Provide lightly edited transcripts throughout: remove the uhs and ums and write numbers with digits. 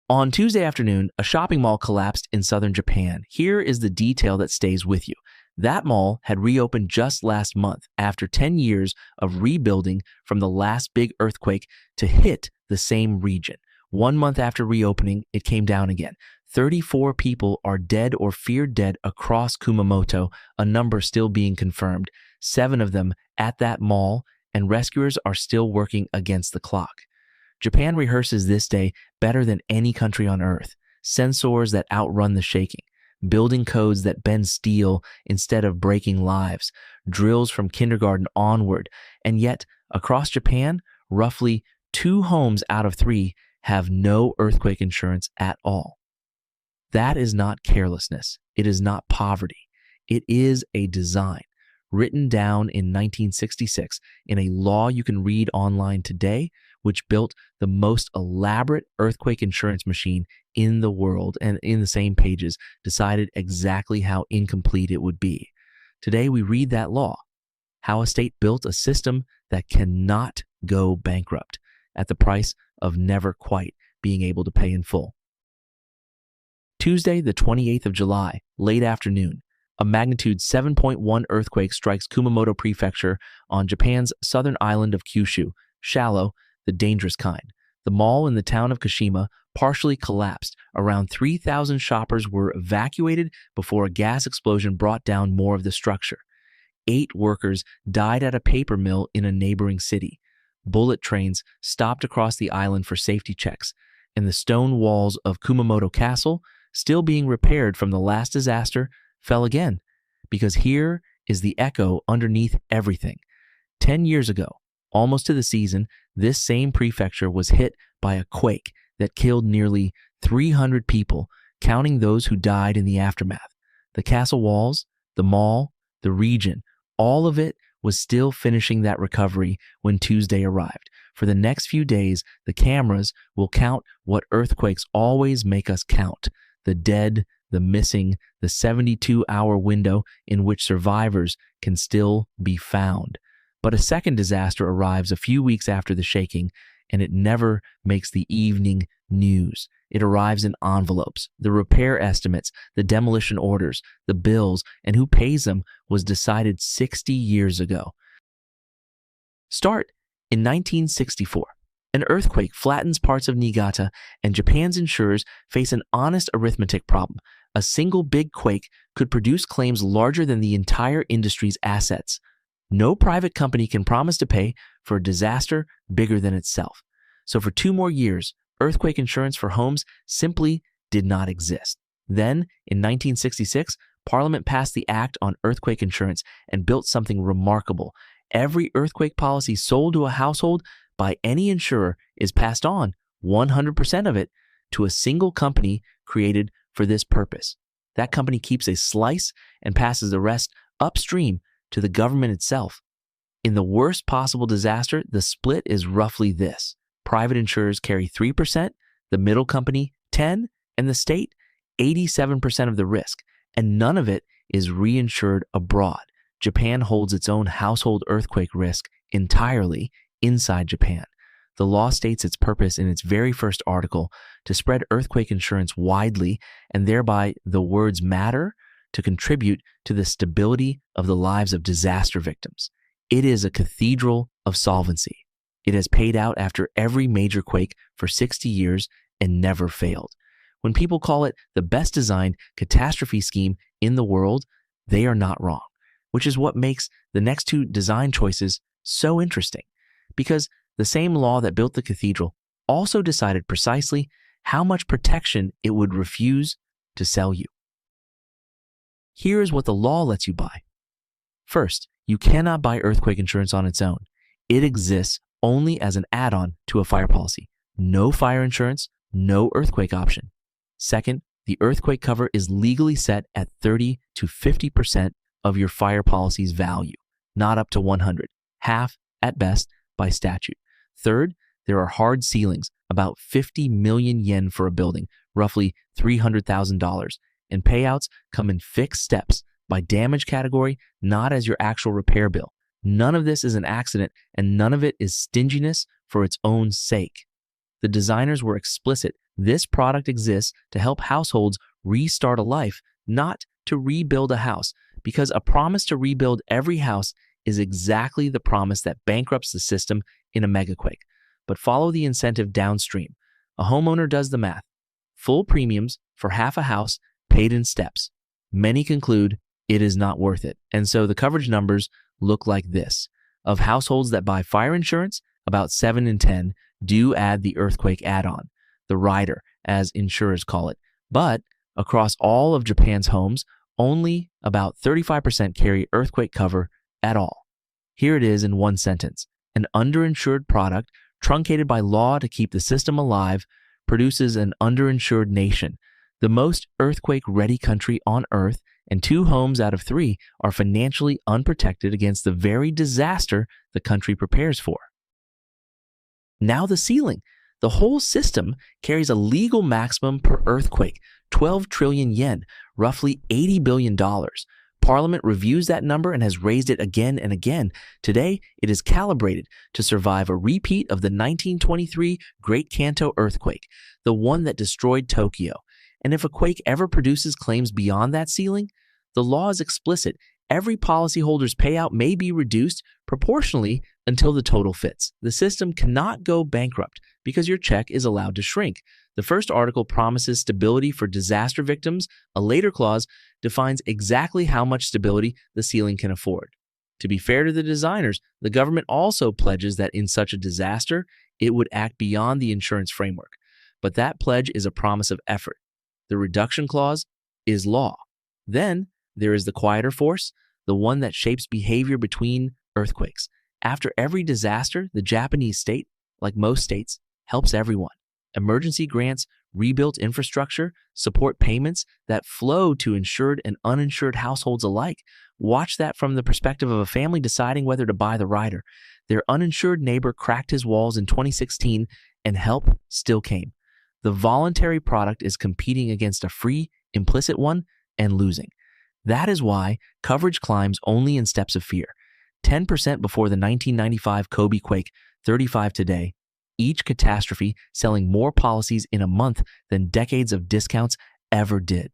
On Tuesday afternoon, a shopping mall collapsed in southern Japan. Here is the detail that stays with you. That mall had reopened just last month after 10 years of rebuilding from the last big earthquake to hit the same region. 1 month after reopening, it came down again. 34 people are dead or feared dead across Kumamoto, a number still being confirmed, 7 of them at that mall, and rescuers are still working against the clock. Japan rehearses this day better than any country on earth. Sensors that outrun the shaking, building codes that bend steel instead of breaking lives, drills from kindergarten onward, and yet across Japan, roughly 2 homes out of 3 have no earthquake insurance at all. That is not carelessness. It is not poverty. It is a design written down in 1966 in a law you can read online today, which built the most elaborate earthquake insurance machine in the world, and in the same pages decided exactly how incomplete it would be. Today we read that law, how a state built a system that cannot go bankrupt at the price of never quite being able to pay in full. Tuesday, the 28th of July, late afternoon, a magnitude 7.1 earthquake strikes Kumamoto Prefecture on Japan's southern island of Kyushu, shallow, the dangerous kind. The mall in the town of Kashima partially collapsed. Around 3,000 shoppers were evacuated before a gas explosion brought down more of the structure. 8 workers died at a paper mill in a neighboring city. Bullet trains stopped across the island for safety checks, and the stone walls of Kumamoto Castle, still being repaired from the last disaster, fell again, because here is the echo underneath everything. 10 years ago, almost to the season, this same prefecture was hit by a quake that killed nearly 300 people, counting those who died in the aftermath. The castle walls, the mall, the region, all of it was still finishing that recovery when Tuesday arrived. For the next few days, the cameras will count what earthquakes always make us count: the dead, the missing, the 72-hour window in which survivors can still be found. But a second disaster arrives a few weeks after the shaking, and it never makes the evening news. It arrives in envelopes. The repair estimates, the demolition orders, the bills, and who pays them was decided 60 years ago. Start in 1964. An earthquake flattens parts of Niigata, and Japan's insurers face an honest arithmetic problem. A single big quake could produce claims larger than the entire industry's assets. No private company can promise to pay for a disaster bigger than itself. So for 2 more years, earthquake insurance for homes simply did not exist. Then, in 1966, Parliament passed the Act on Earthquake Insurance and built something remarkable. Every earthquake policy sold to a household by any insurer is passed on, 100% of it, to a single company created for this purpose. That company keeps a slice and passes the rest upstream to the government itself. In the worst possible disaster, the split is roughly this: private insurers carry 3%, the middle company 10%, and the state 87% of the risk, and none of it is reinsured abroad. Japan holds its own household earthquake risk entirely inside Japan. The law states its purpose in its very first article: to spread earthquake insurance widely, and thereby the words matter, to contribute to the stability of the lives of disaster victims. It is a cathedral of solvency. It has paid out after every major quake for 60 years and never failed. When people call it the best designed catastrophe scheme in the world, they are not wrong, which is what makes the next 2 design choices so interesting. Because the same law that built the cathedral also decided precisely how much protection it would refuse to sell you. Here is what the law lets you buy. First, you cannot buy earthquake insurance on its own. It exists only as an add-on to a fire policy. No fire insurance, no earthquake option. Second, the earthquake cover is legally set at 30 to 50% of your fire policy's value, not up to 100, half at best by statute. Third, there are hard ceilings, about 50 million yen for a building, roughly $300,000, and payouts come in fixed steps by damage category, not as your actual repair bill. None of this is an accident, and none of it is stinginess for its own sake. The designers were explicit This product exists to help households restart a life, not to rebuild a house, because a promise to rebuild every house is exactly the promise that bankrupts the system in a megaquake. But follow the incentive downstream. A homeowner does the math. Full premiums for half a house paid in steps. Many conclude it is not worth it. And so the coverage numbers look like this. Of households that buy fire insurance, about 7 in 10 do add the earthquake add-on, the rider, as insurers call it. But across all of Japan's homes, only about 35% carry earthquake cover at all. Here it is in one sentence. An underinsured product, truncated by law to keep the system alive, produces an underinsured nation, the most earthquake-ready country on Earth, and 2 homes out of 3 are financially unprotected against the very disaster the country prepares for. Now the ceiling. The whole system carries a legal maximum per earthquake, 12 trillion yen, roughly $80 billion. Parliament reviews that number and has raised it again and again. Today, it is calibrated to survive a repeat of the 1923 Great Kanto earthquake, the one that destroyed Tokyo. And if a quake ever produces claims beyond that ceiling, the law is explicit. Every policyholder's payout may be reduced proportionally until the total fits. The system cannot go bankrupt because your check is allowed to shrink. The first article promises stability for disaster victims. A later clause defines exactly how much stability the ceiling can afford. To be fair to the designers, the government also pledges that in such a disaster, it would act beyond the insurance framework. But that pledge is a promise of effort. The reduction clause is law. Then there is the quieter force, the one that shapes behavior between earthquakes. After every disaster, the Japanese state, like most states, helps everyone. Emergency grants, rebuilt infrastructure, support payments that flow to insured and uninsured households alike. Watch that from the perspective of a family deciding whether to buy the rider. Their uninsured neighbor cracked his walls in 2016 and help still came. The voluntary product is competing against a free, implicit one and losing. That is why coverage climbs only in steps of fear. 10% before the 1995 Kobe quake, 35 today. Each catastrophe selling more policies in a month than decades of discounts ever did.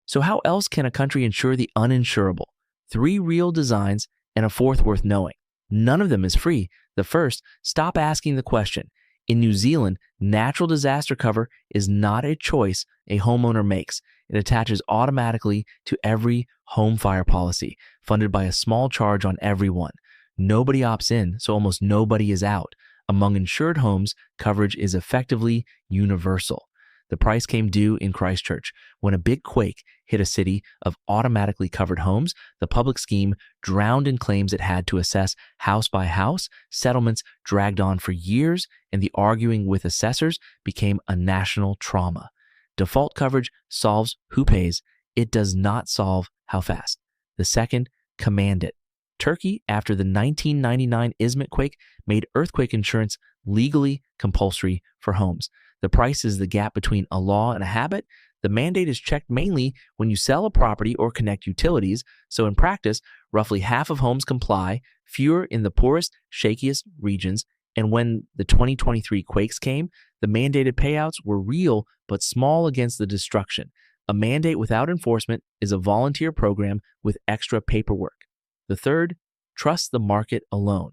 So how else can a country insure the uninsurable? 3 real designs and a 4th worth knowing. None of them is free. The first, stop asking the question. In New Zealand, natural disaster cover is not a choice a homeowner makes. It attaches automatically to every home fire policy, funded by a small charge on every one. Nobody opts in, so almost nobody is out. Among insured homes, coverage is effectively universal. The price came due in Christchurch. When a big quake hit a city of automatically covered homes, the public scheme drowned in claims it had to assess house by house. Settlements dragged on for years, and the arguing with assessors became a national trauma. Default coverage solves who pays. It does not solve how fast. The second, command it. Turkey, after the 1999 Izmit quake, made earthquake insurance legally compulsory for homes. The price is the gap between a law and a habit. The mandate is checked mainly when you sell a property or connect utilities, so in practice, roughly half of homes comply, fewer in the poorest, shakiest regions, and when the 2023 quakes came, the mandated payouts were real but small against the destruction. A mandate without enforcement is a volunteer program with extra paperwork. The third, trust the market alone.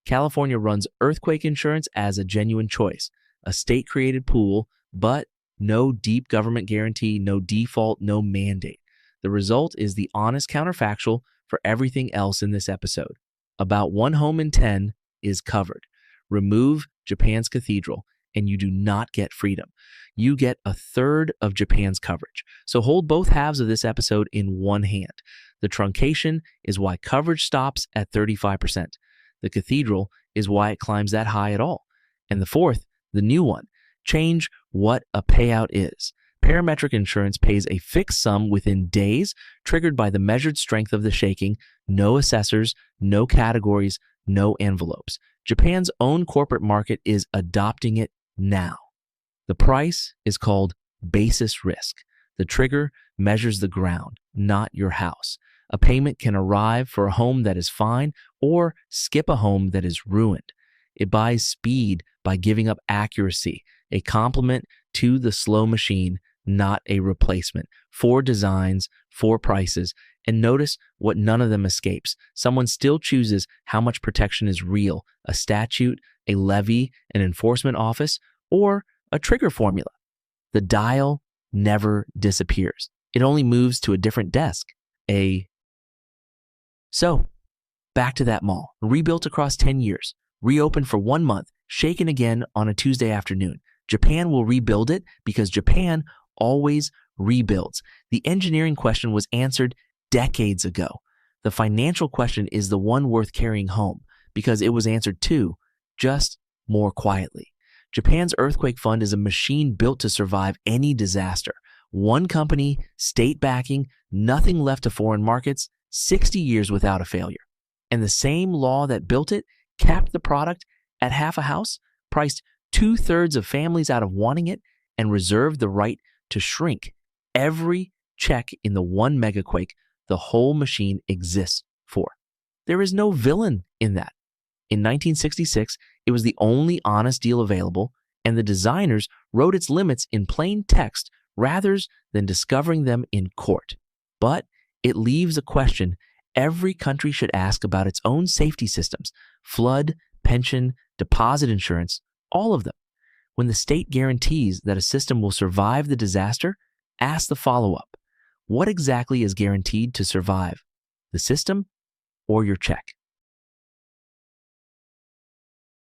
California runs earthquake insurance as a genuine choice, a state-created pool, but no deep government guarantee, no default, no mandate. The result is the honest counterfactual for everything else in this episode. About 1 home in 10 is covered. Remove Japan's cathedral, and you do not get freedom. You get 1/3 of Japan's coverage. So hold both halves of this episode in one hand. The truncation is why coverage stops at 35%. The cathedral is why it climbs that high at all. And the fourth, the new one, change what a payout is. Parametric insurance pays a fixed sum within days, triggered by the measured strength of the shaking. No assessors, no categories, no envelopes. Japan's own corporate market is adopting it now. The price is called basis risk. The trigger measures the ground, not your house. A payment can arrive for a home that is fine or skip a home that is ruined. It buys speed by giving up accuracy. a complement to the slow machine, not a replacement. 4 designs, 4 prices, and notice what none of them escapes. Someone still chooses how much protection is real, a statute, a levy, an enforcement office, or a trigger formula. The dial never disappears. It only moves to a different desk. So, back to that mall, rebuilt across 10 years, reopened for 1 month, shaken again on a Tuesday afternoon. Japan will rebuild it because Japan always rebuilds. The engineering question was answered decades ago. The financial question is the one worth carrying home because it was answered too, just more quietly. Japan's earthquake fund is a machine built to survive any disaster. One company, state backing, nothing left to foreign markets, 60 years without a failure. And the same law that built it capped the product at half a house, priced 2/3 of families out of wanting it, and reserved the right to shrink every check in the one megaquake the whole machine exists for. There is no villain in that. In 1966, it was the only honest deal available, and the designers wrote its limits in plain text rather than discovering them in court. But it leaves a question every country should ask about its own safety systems: flood, pension, deposit insurance, all of them. When the state guarantees that a system will survive the disaster, ask the follow-up. What exactly is guaranteed to survive? The system or your check?